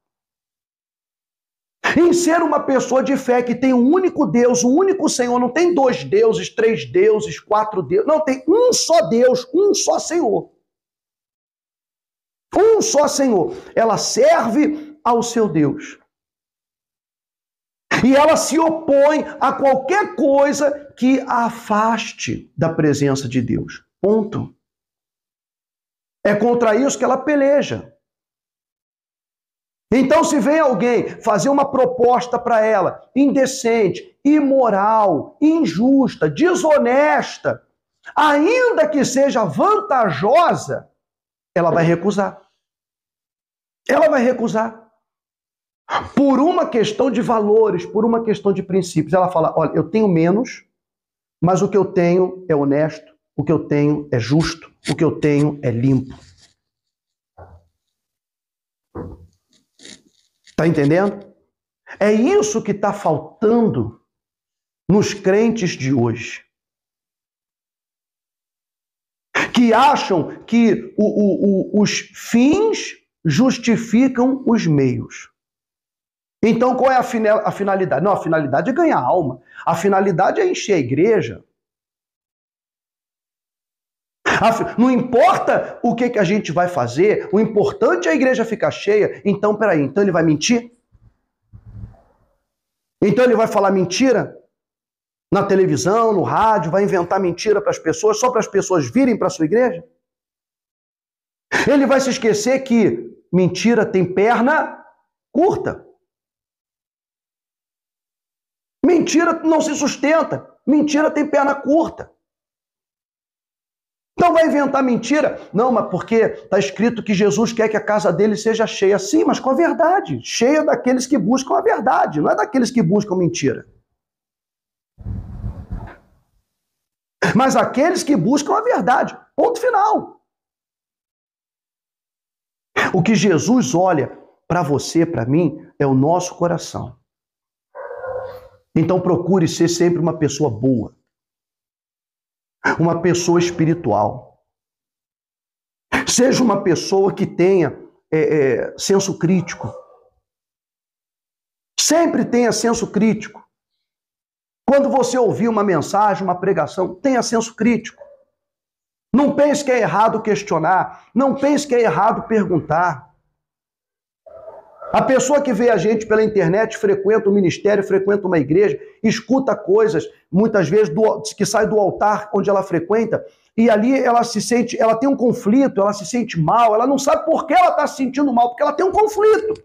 S1: Em ser uma pessoa de fé que tem um único Deus, um único Senhor, não tem 2 deuses, 3 deuses, 4 deuses, não, tem um só Deus, um só Senhor. Um só Senhor. Ela serve ao seu Deus. E ela se opõe a qualquer coisa que a afaste da presença de Deus. Ponto. É contra isso que ela peleja. Então, se vem alguém fazer uma proposta para ela, indecente, imoral, injusta, desonesta, ainda que seja vantajosa, ela vai recusar. Ela vai recusar. Por uma questão de valores, por uma questão de princípios. Ela fala, olha, eu tenho menos, mas o que eu tenho é honesto, o que eu tenho é justo, o que eu tenho é limpo. Está entendendo? É isso que está faltando nos crentes de hoje. Que acham que os fins justificam os meios. Então, qual é a finalidade? Não, a finalidade é ganhar alma. A finalidade é encher a igreja. Não importa o que a gente vai fazer, o importante é a igreja ficar cheia. Então, peraí, então ele vai mentir? Então ele vai falar mentira na televisão, no rádio, vai inventar mentira para as pessoas, só para as pessoas virem para a sua igreja? Ele vai se esquecer que mentira tem perna curta. Mentira não se sustenta. Mentira tem perna curta. Então vai inventar mentira? Não, mas porque está escrito que Jesus quer que a casa dele seja cheia. Sim, mas com a verdade. Cheia daqueles que buscam a verdade, não é daqueles que buscam mentira. Mas aqueles que buscam a verdade. Ponto final. O que Jesus olha para você, para mim, é o nosso coração. Então procure ser sempre uma pessoa boa. Uma pessoa espiritual. Seja uma pessoa que tenha senso crítico. Sempre tenha senso crítico. Quando você ouvir uma mensagem, uma pregação, tenha senso crítico. Não pense que é errado questionar. Não pense que é errado perguntar. A pessoa que vê a gente pela internet, frequenta o ministério, frequenta uma igreja, escuta coisas, muitas vezes, que sai do altar onde ela frequenta, e ali ela se sente, ela tem um conflito, ela se sente mal, ela não sabe por que ela está se sentindo mal, porque ela tem um conflito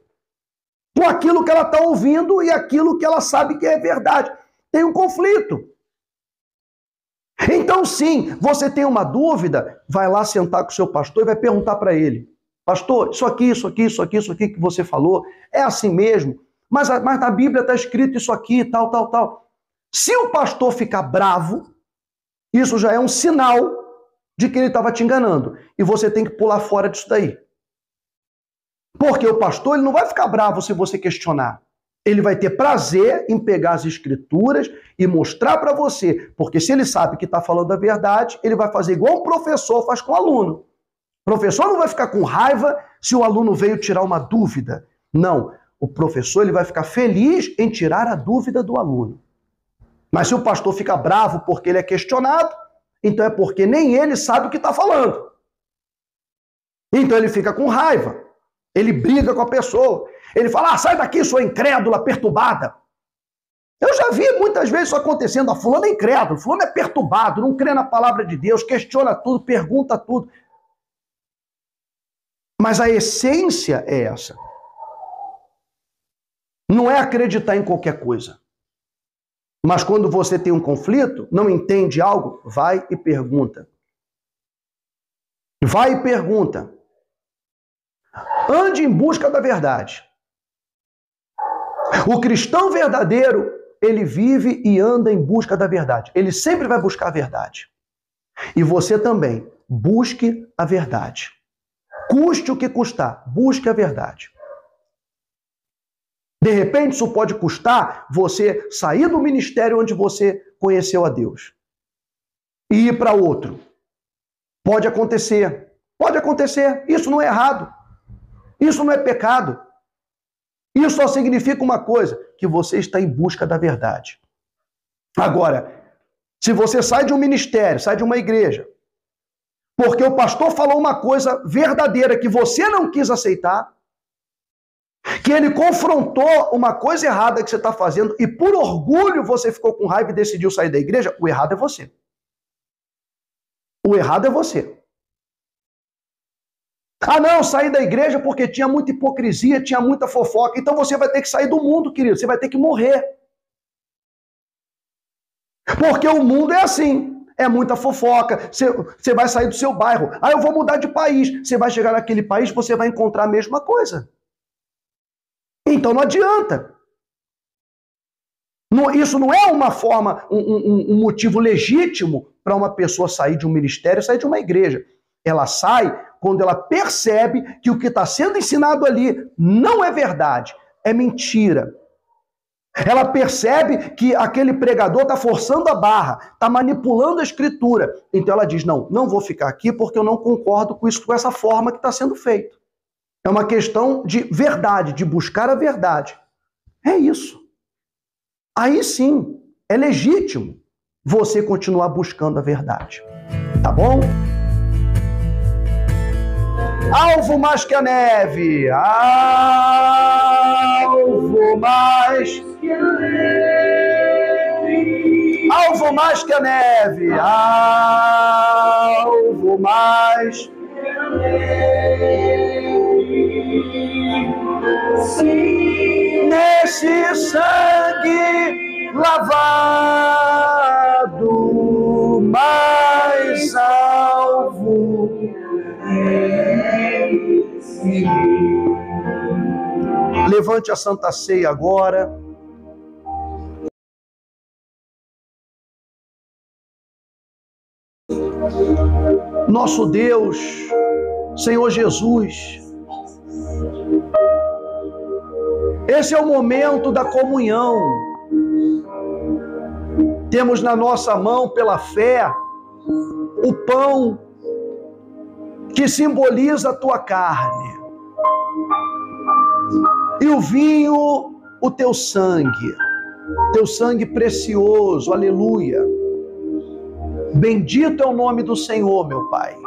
S1: com aquilo que ela está ouvindo e aquilo que ela sabe que é verdade. Tem um conflito. Então, sim, você tem uma dúvida, vai lá sentar com o seu pastor e vai perguntar para ele. Pastor, isso aqui que você falou, é assim mesmo? Mas na Bíblia está escrito isso aqui, tal. Se o pastor ficar bravo, isso já é um sinal de que ele estava te enganando. E você tem que pular fora disso daí. Porque o pastor ele não vai ficar bravo se você questionar. Ele vai ter prazer em pegar as escrituras e mostrar para você. Porque se ele sabe que está falando a verdade, ele vai fazer igual um professor faz com o aluno. O professor não vai ficar com raiva se o aluno veio tirar uma dúvida. Não, o professor ele vai ficar feliz em tirar a dúvida do aluno. Mas se o pastor fica bravo porque ele é questionado, então é porque nem ele sabe o que está falando. Então ele fica com raiva, ele briga com a pessoa, ele fala, sai daqui, sua incrédula, perturbada. Eu já vi muitas vezes isso acontecendo, a fulano é incrédulo, fulano é perturbado, não crê na palavra de Deus, questiona tudo, pergunta tudo. Mas a essência é essa. Não é acreditar em qualquer coisa. Mas quando você tem um conflito, não entende algo, vai e pergunta. Vai e pergunta. Ande em busca da verdade. O cristão verdadeiro, ele vive e anda em busca da verdade. Ele sempre vai buscar a verdade. E você também, busque a verdade. Custe o que custar, busque a verdade. De repente, isso pode custar você sair do ministério onde você conheceu a Deus e ir para outro. Pode acontecer. Pode acontecer. Isso não é errado. Isso não é pecado. Isso só significa uma coisa, que você está em busca da verdade. Agora, se você sai de um ministério, sai de uma igreja, porque o pastor falou uma coisa verdadeira que você não quis aceitar, que ele confrontou uma coisa errada que você está fazendo e por orgulho você ficou com raiva e decidiu sair da igreja, o errado é você. O errado é você. Ah, não, saí da igreja porque tinha muita hipocrisia, tinha muita fofoca. Então você vai ter que sair do mundo, querido. Você vai ter que morrer. Porque o mundo é assim. É muita fofoca. Você vai sair do seu bairro. Ah, eu vou mudar de país. Você vai chegar naquele país, você vai encontrar a mesma coisa. Então não adianta. Isso não é uma forma, um motivo legítimo para uma pessoa sair de um ministério, sair de uma igreja. Ela sai quando ela percebe que o que está sendo ensinado ali não é verdade, é mentira. Ela percebe que aquele pregador está forçando a barra, está manipulando a escritura. Então ela diz, não vou ficar aqui porque eu não concordo com isso, com essa forma que está sendo feito. É uma questão de verdade, de buscar a verdade. É isso. Aí sim, é legítimo você continuar buscando a verdade. Tá bom? Alvo mais que a neve, alvo mais que a neve, alvo mais que a neve, alvo mais que a neve, sim, nesse sangue lavado, mais alvo. Levante a Santa Ceia agora. Nosso Deus, Senhor Jesus, esse é o momento da comunhão. Temos na nossa mão, pela fé, o pão que simboliza a tua carne, e o vinho, o teu sangue precioso, aleluia. Bendito é o nome do Senhor, meu Pai.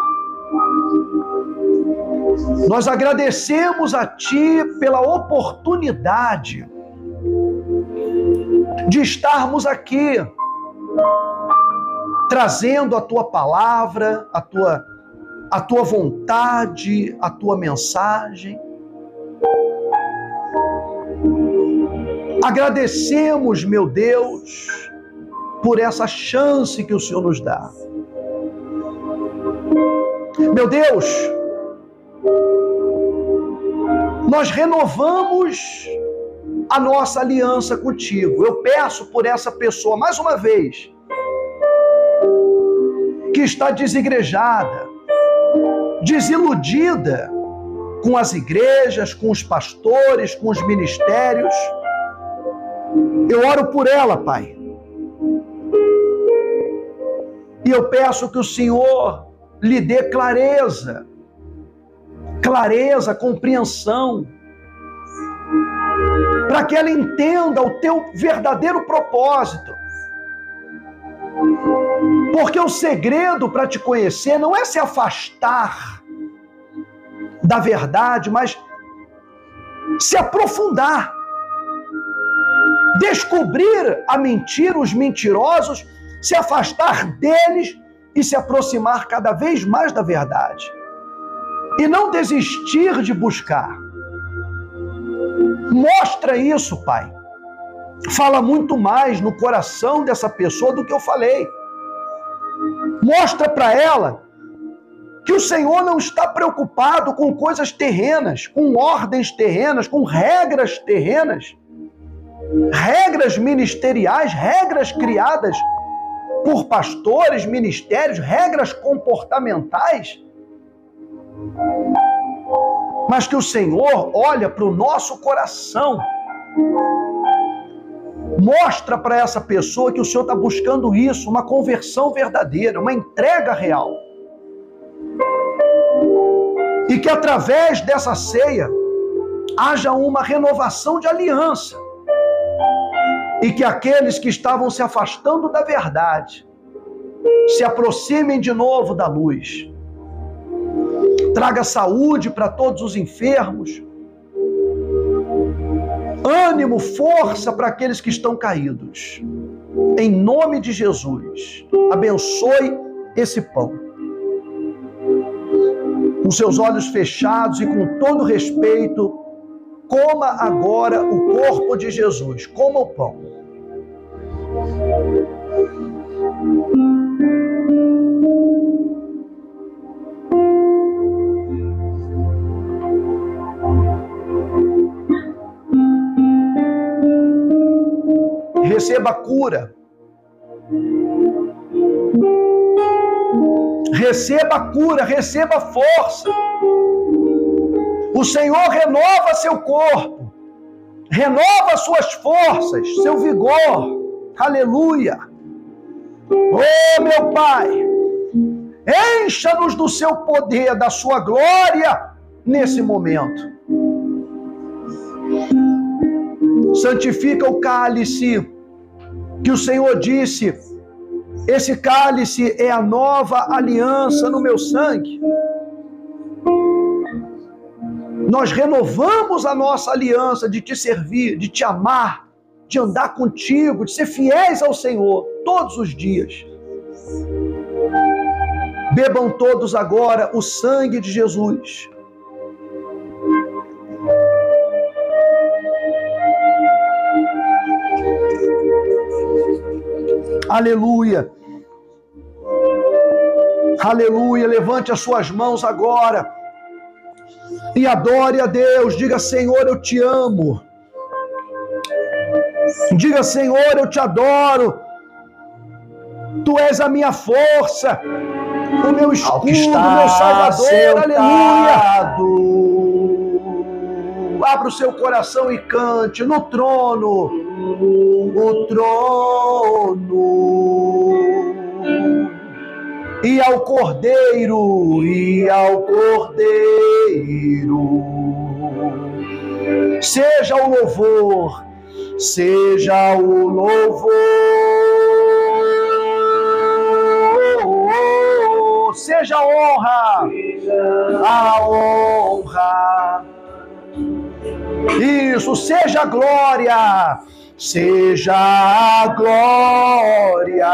S1: Nós agradecemos a Ti pela oportunidade de estarmos aqui, trazendo a Tua palavra, a tua vontade, a Tua mensagem. Agradecemos, meu Deus, por essa chance que o Senhor nos dá. Meu Deus, nós renovamos a nossa aliança contigo. Eu peço por essa pessoa, mais uma vez, que está desigrejada, desiludida com as igrejas, com os pastores, com os ministérios. Eu oro por ela, Pai. E eu peço que o Senhor lhe dê clareza, compreensão, para que ela entenda o teu verdadeiro propósito. Porque o segredo para te conhecer não é se afastar da verdade, mas se aprofundar. Descobrir a mentira, os mentirosos, se afastar deles e se aproximar cada vez mais da verdade. E não desistir de buscar. Mostra isso, Pai. Fala muito mais no coração dessa pessoa do que eu falei. Mostra para ela que o Senhor não está preocupado com coisas terrenas, com ordens terrenas, com regras terrenas, regras ministeriais, regras criadas por pastores, ministérios, regras comportamentais, mas que o Senhor olha para o nosso coração, mostra para essa pessoa que o Senhor está buscando isso, uma conversão verdadeira, uma entrega real. E que através dessa ceia haja uma renovação de aliança. E que aqueles que estavam se afastando da verdade se aproximem de novo da luz. Traga saúde para todos os enfermos, ânimo, força para aqueles que estão caídos. Em nome de Jesus, abençoe esse pão. Com seus olhos fechados e com todo respeito, coma agora o corpo de Jesus. Coma o pão. Receba cura. Receba cura, receba força. O Senhor renova seu corpo, renova suas forças, seu vigor. Aleluia. Oh, meu Pai, encha-nos do seu poder, da sua glória nesse momento. Santifica o cálice que o Senhor disse: esse cálice é a nova aliança no meu sangue. Nós renovamos a nossa aliança de te servir, de te amar, de andar contigo, de ser fiéis ao Senhor todos os dias. Bebam todos agora o sangue de Jesus. Aleluia. Aleluia. Levante as suas mãos agora e adore a Deus. Diga: Senhor, eu te amo. Diga: Senhor, eu te adoro. Tu és a minha força, o meu escudo, o meu Salvador. Aleluia. Abra o seu coração e cante no trono, o trono, e ao Cordeiro, seja o louvor, seja o louvor, seja a honra. Isso, seja a glória, seja a glória,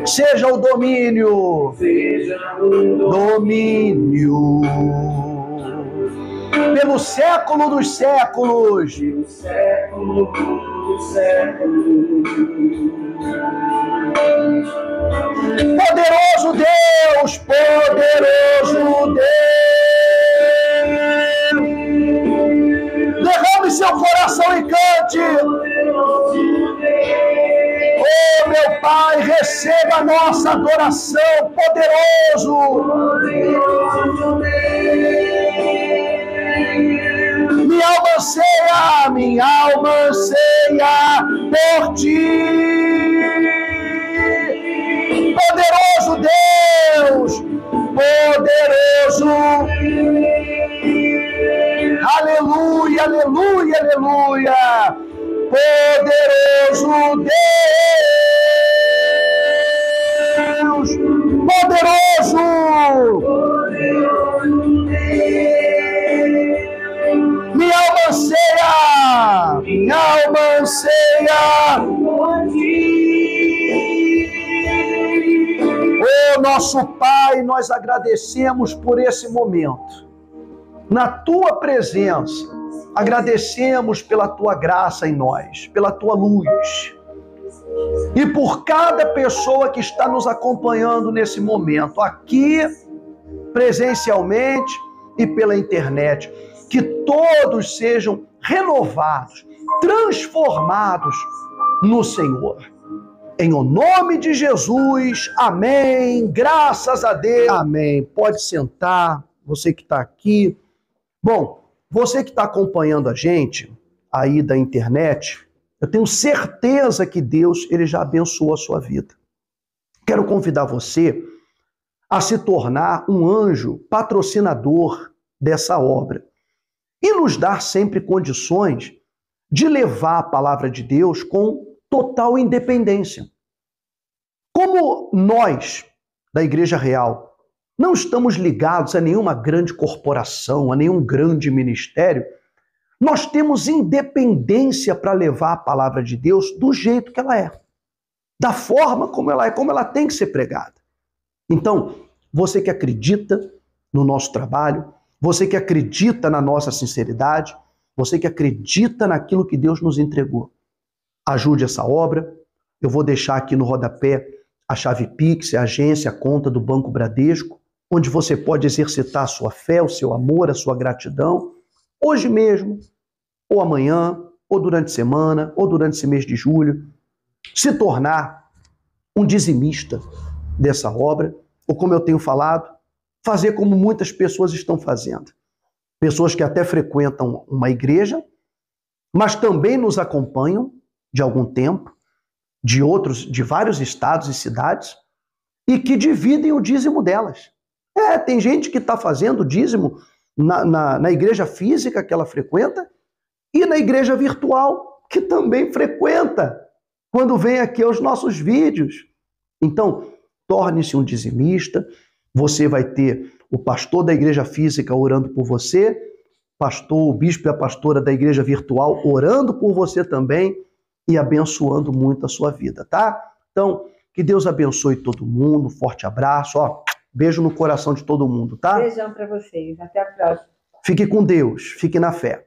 S1: seja o domínio, domínio, pelo século dos séculos, Poderoso Deus, poderoso Deus. Derrame seu coração e cante. Oh, meu Pai, receba a nossa adoração, poderoso. Minha alma anseia por ti. Poderoso Deus, poderoso. Aleluia, aleluia, aleluia. Poderoso Deus, poderoso. Minha alma anseia. Oh, nosso Pai, nós agradecemos por esse momento. Na Tua presença, agradecemos pela Tua graça em nós, pela Tua luz. E por cada pessoa que está nos acompanhando nesse momento, aqui, presencialmente e pela internet. Que todos sejam renovados, transformados no Senhor. Em o nome de Jesus, amém, graças a Deus, amém. Pode sentar, você que está aqui. Bom, você que está acompanhando a gente aí da internet, eu tenho certeza que Deus ele já abençoou a sua vida. Quero convidar você a se tornar um anjo patrocinador dessa obra e nos dar sempre condições de levar a palavra de Deus com total independência. Como nós, da Igreja Real, não estamos ligados a nenhuma grande corporação, a nenhum grande ministério, nós temos independência para levar a palavra de Deus do jeito que ela é, da forma como ela é, como ela tem que ser pregada. Então, você que acredita no nosso trabalho, você que acredita na nossa sinceridade, você que acredita naquilo que Deus nos entregou, ajude essa obra. Eu vou deixar aqui no rodapé a chave Pix, a agência, a conta do Banco Bradesco, onde você pode exercitar a sua fé, o seu amor, a sua gratidão, hoje mesmo, ou amanhã, ou durante a semana, ou durante esse mês de julho, se tornar um dizimista dessa obra, ou como eu tenho falado, fazer como muitas pessoas estão fazendo. Pessoas que até frequentam uma igreja, mas também nos acompanham de algum tempo, de vários estados e cidades, e que dividem o dízimo delas. Tem gente que está fazendo dízimo na igreja física que ela frequenta e na igreja virtual que também frequenta, quando vem aqui aos nossos vídeos. Então, torne-se um dizimista, você vai ter o pastor da igreja física orando por você, o bispo e a pastora da igreja virtual orando por você também e abençoando muito a sua vida, tá? Então, que Deus abençoe todo mundo, forte abraço, beijo no coração de todo mundo, tá?
S3: Beijão para vocês, até a próxima.
S1: Fique com Deus, fique na fé.